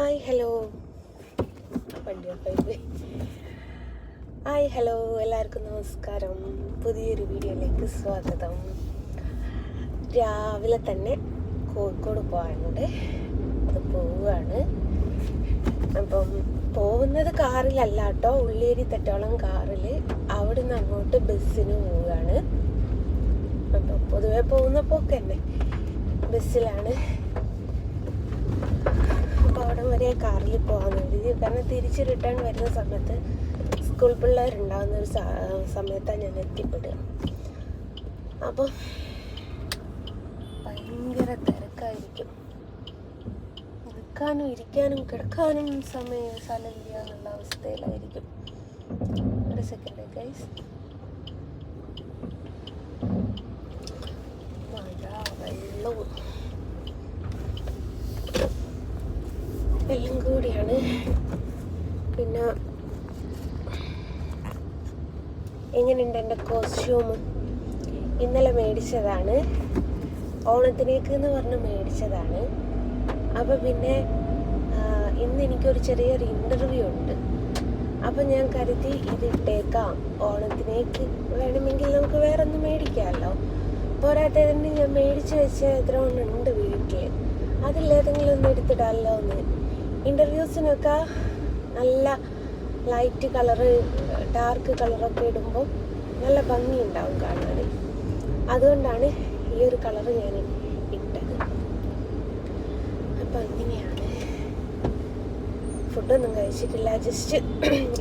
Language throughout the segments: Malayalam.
ഹായ് ഹലോ എല്ലാവർക്കും നമസ്കാരം. പുതിയൊരു വീഡിയോയിലേക്ക് സ്വാഗതം. രാവിലെ തന്നെ കോഴിക്കോട് പോകാനുണ്ട്, അത് പോവുകയാണ്. അപ്പം പോകുന്നത് കാറിലല്ല കേട്ടോ, ഉള്ളേരി തെറ്റോളം കാറിൽ, അവിടെ നിന്ന് അങ്ങോട്ട് ബസ്സിന് പോവുകയാണ്. അപ്പം പൊതുവെ പോകുന്ന പോക്ക് തന്നെ ബസ്സിലാണ്. അപ്പോൾ അവിടെ വരെ കാറിൽ പോകാൻ വേണ്ടി, കാരണം തിരിച്ച് റിട്ടേൺ വരുന്ന സമയത്ത് സ്കൂൾ പിള്ളേരുണ്ടാകുന്ന ഒരു സമയത്താണ് ഞാൻ എത്തിപ്പെടുക. അപ്പം ഭയങ്കര തിരക്കായിരിക്കും. നിൽക്കാനും ഇരിക്കാനും കിടക്കാനും സ്ഥലമില്ല എന്നുള്ള അവസ്ഥയിലായിരിക്കും. ഒരു സെക്കൻഡ് ഗൈസ്. മഴ, വെള്ളവും എല്ലാം കൂടിയാണ്. പിന്നെ എങ്ങനെയുണ്ട് എൻ്റെ കോസ്റ്റ്യൂം? ഇന്നലെ മേടിച്ചതാണ്, ഓണത്തിനേക്ക് എന്ന് പറഞ്ഞ് മേടിച്ചതാണ്. അപ്പോൾ പിന്നെ ഇന്ന് എനിക്കൊരു ചെറിയൊരു ഇൻ്റർവ്യൂ ഉണ്ട്. അപ്പം ഞാൻ കരുതി ഇതിട്ടേക്കാം, ഓണത്തിനേക്ക് വേണമെങ്കിൽ നമുക്ക് വേറെ ഒന്നും മേടിക്കാമല്ലോ. പോരാത്തതിന് ഞാൻ മേടിച്ച് വെച്ച എത്ര ഒന്നുണ്ട് വീട്ടിൽ, അതിലേതെങ്കിലും ഒന്ന് എടുത്തിടാമല്ലോ എന്ന്. ഇൻ്റർവ്യൂസിനൊക്കെ നല്ല ലൈറ്റ് കളറ്, ഡാർക്ക് കളറൊക്കെ ഇടുമ്പോൾ നല്ല ഭംഗിയുണ്ടാവും കാണാൻ. അതുകൊണ്ടാണ് ഈ ഒരു കളറ് ഞാൻ ഇട്ടത്. അപ്പം അങ്ങനെയാണ്. ഫുഡൊന്നും കഴിച്ചിട്ടില്ല, ജസ്റ്റ്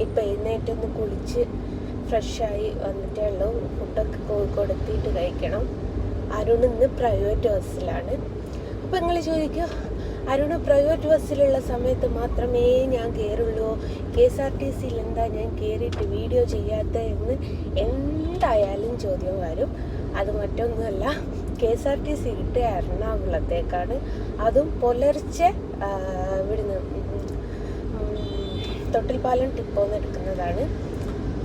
ഇപ്പം എഴുന്നേറ്റൊന്ന് കുളിച്ച് ഫ്രഷായി വന്നിട്ടേ ഉള്ളൂ. ഫുഡൊക്കെ കോഴിക്കോട് എത്തിയിട്ട് കഴിക്കണം. അരുൺ ഇന്ന് പ്രൈവറ്റ് ബസ്സിലാണ്. അപ്പം നിങ്ങൾ ചോദിക്കുക, അരുണ് പ്രൈവറ്റ് ബസ്സിലുള്ള സമയത്ത് മാത്രമേ ഞാൻ കയറുള്ളൂ, KSRTC എന്താ ഞാൻ കയറിയിട്ട് വീഡിയോ ചെയ്യാത്ത എന്ന് എന്തായാലും ചോദ്യം വരും. അത് മറ്റൊന്നുമല്ല, KSRTC കിട്ടുക എറണാകുളത്തേക്കാണ്. അതും പുലർച്ചെ ഇവിടുന്ന് തൊട്ടിൽപ്പാലം ടിപ്പോന്ന് എടുക്കുന്നതാണ്.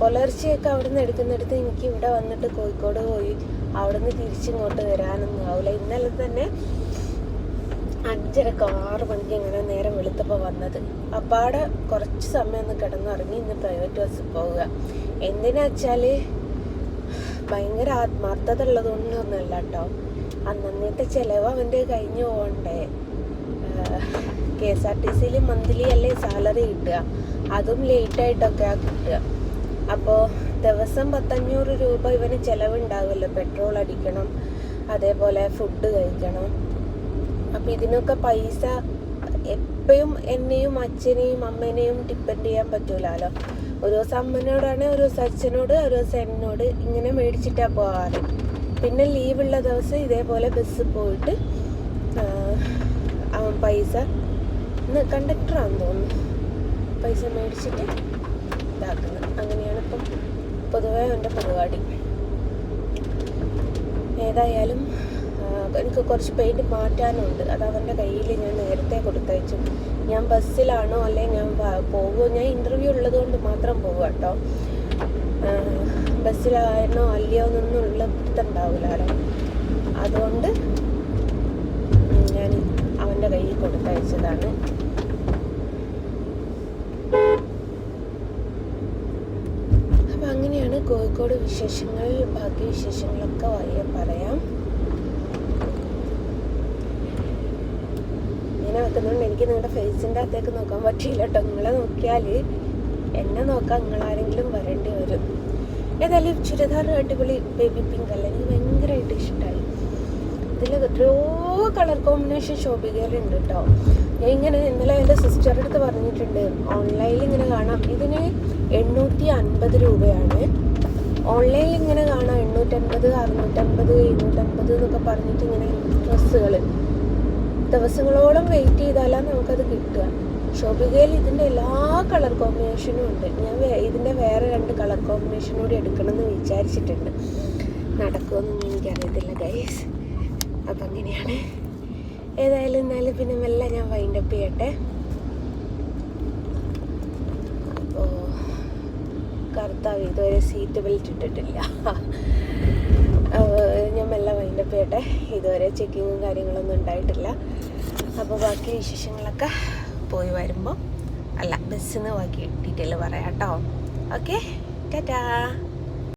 പുലർച്ചയൊക്കെ അവിടെ നിന്ന് എടുക്കുന്നിടത്ത് എനിക്ക് ഇവിടെ വന്നിട്ട് കോഴിക്കോട് പോയി അവിടെ നിന്ന് തിരിച്ചിങ്ങോട്ട് വരാനൊന്നും ആവില്ല. ഇന്നലെ തന്നെ 5:30-6 മണിക്ക് ഇങ്ങനെ നേരം വെളുത്തപ്പോൾ വന്നത്. അപ്പാടെ കുറച്ച് സമയം ഒന്ന് കിടന്നുറങ്ങി ഇന്ന് പ്രൈവറ്റ് ബസ്സിൽ പോവുക. എന്തിനാ വെച്ചാൽ ഭയങ്കര ആത്മാർത്ഥത ഉള്ളതുകൊണ്ടൊന്നുമല്ല കേട്ടോ, അന്നത്തെ ചിലവ് അവൻ്റെ കഴിഞ്ഞു പോകണ്ടേ. KSRTCയിൽ മന്ത്ലി അല്ലേ സാലറി കിട്ടുക, അതും ലേറ്റായിട്ടൊക്കെയാണ് കിട്ടുക. അപ്പോൾ ദിവസം 1,500 രൂപ ഇവന് ചിലവുണ്ടാവുമല്ലോ. പെട്രോൾ അടിക്കണം, അതേപോലെ ഫുഡ് കഴിക്കണം. അപ്പം ഇതിനൊക്കെ പൈസ എപ്പോഴും എന്നെയും അച്ഛനെയും അമ്മേനെയും ഡിപ്പെൻഡ് ചെയ്യാൻ പറ്റൂലല്ലോ. ഒരു ദിവസം അമ്മനോടാണ്, ഒരു ദിവസം അച്ഛനോട്, ഒരു ദിവസം എന്നോട്, ഇങ്ങനെ മേടിച്ചിട്ടാണ് പോകാറ്. പിന്നെ ലീവുള്ള ദിവസം ഇതേപോലെ ബസ്സിൽ പോയിട്ട് അവൻ പൈസ, ഇന്ന് കണ്ടക്ടറാണെന്ന് തോന്നുന്നു, പൈസ മേടിച്ചിട്ട് ഇതാക്കുന്നത്. അങ്ങനെയാണ് ഇപ്പം പൊതുവേ എൻ്റെ പരിപാടി. ഏതായാലും എനിക്ക് കുറച്ച് പെയിൻറ്റ് മാറ്റാനുണ്ട്. അത് അവൻ്റെ കയ്യിൽ ഞാൻ നേരത്തെ കൊടുത്തയച്ചു. ഞാൻ ബസ്സിലാണോ അല്ലെങ്കിൽ ഞാൻ പോകുമോ, ഞാൻ ഇൻ്റർവ്യൂ ഉള്ളതുകൊണ്ട് മാത്രം പോകുക കേട്ടോ. ബസ്സിലാണോ അല്ലയോ എന്നൊന്നും ഉള്ള പിടുത്തുണ്ടാവില്ലല്ലോ. അതുകൊണ്ട് ഞാൻ അവൻ്റെ കയ്യിൽ കൊടുത്തയച്ചതാണ്. അപ്പം അങ്ങനെയാണ് കോഴിക്കോട് വിശേഷങ്ങൾ. ബാക്കി വിശേഷങ്ങളൊക്കെ വയ്യ പറയാം. ഇങ്ങനെ വെക്കുന്നതുകൊണ്ട് എനിക്ക് നിങ്ങളുടെ ഫേസിൻ്റെ അകത്തേക്ക് നോക്കാൻ പറ്റില്ല കേട്ടോ. നിങ്ങളെ നോക്കിയാൽ എന്നെ നോക്കാൻ നിങ്ങളാരെങ്കിലും വരേണ്ടി വരും. ഏതായാലും ചുരിദാർ അടിപൊളി ബേബി പിങ്ക് അല്ല, എനിക്ക് ഭയങ്കരമായിട്ട് ഇഷ്ടമായി. ഇതിൽ എത്രയോ കളർ കോമ്പിനേഷൻ ഷോപ്പികയിലുണ്ട് കേട്ടോ. ഞാൻ ഇങ്ങനെ ഇന്നലെ എൻ്റെ സിസ്റ്ററുടെ അടുത്ത് പറഞ്ഞിട്ടുണ്ട്, ഓൺലൈനിൽ ഇങ്ങനെ കാണാം. ഇതിന് 850 രൂപയാണ്. ഓൺലൈനിൽ ഇങ്ങനെ കാണാം 850, 650, 750 എന്നൊക്കെ പറഞ്ഞിട്ട് ഇങ്ങനെ ഡ്രസ്സുകൾ. ദിവസങ്ങളോളം വെയിറ്റ് ചെയ്താലാണ് നമുക്കത് കിട്ടുക. ഷോപ്പികയിൽ ഇതിൻ്റെ എല്ലാ കളർ കോമ്പിനേഷനും ഉണ്ട്. ഞാൻ ഇതിൻ്റെ വേറെ 2 കളർ കോമ്പിനേഷൻ കൂടി എടുക്കണമെന്ന് വിചാരിച്ചിട്ടുണ്ട്. നടക്കുമെന്നൊന്നും എനിക്കറിയത്തില്ല ഗൈസ്. അപ്പം അങ്ങനെയാണ്. ഏതായാലും എന്നാലും പിന്നെ മെല്ലെ ഞാൻ വൈൻഡപ്പ് ചെയ്യട്ടെ. അപ്പോൾ കർത്താവ് ഇതുവരെ സീറ്റ് ബെൽറ്റ് ഇട്ടിട്ടില്ല. ഞാൻ മെല്ലെ വൈൻഡപ്പ് ചെയ്യട്ടെ. ഇതുവരെ ചെക്കിങ്ങും കാര്യങ്ങളൊന്നും ഉണ്ടായിട്ടില്ല. അപ്പോൾ ബാക്കി വിശേഷങ്ങളൊക്കെ പോയി വരുമ്പോൾ അല്ല ബസ്സിൽ നിന്ന് ബാക്കി ഡീറ്റെയിൽ പറയാം കേട്ടോ. ഓക്കെ, ടാറ്റാ.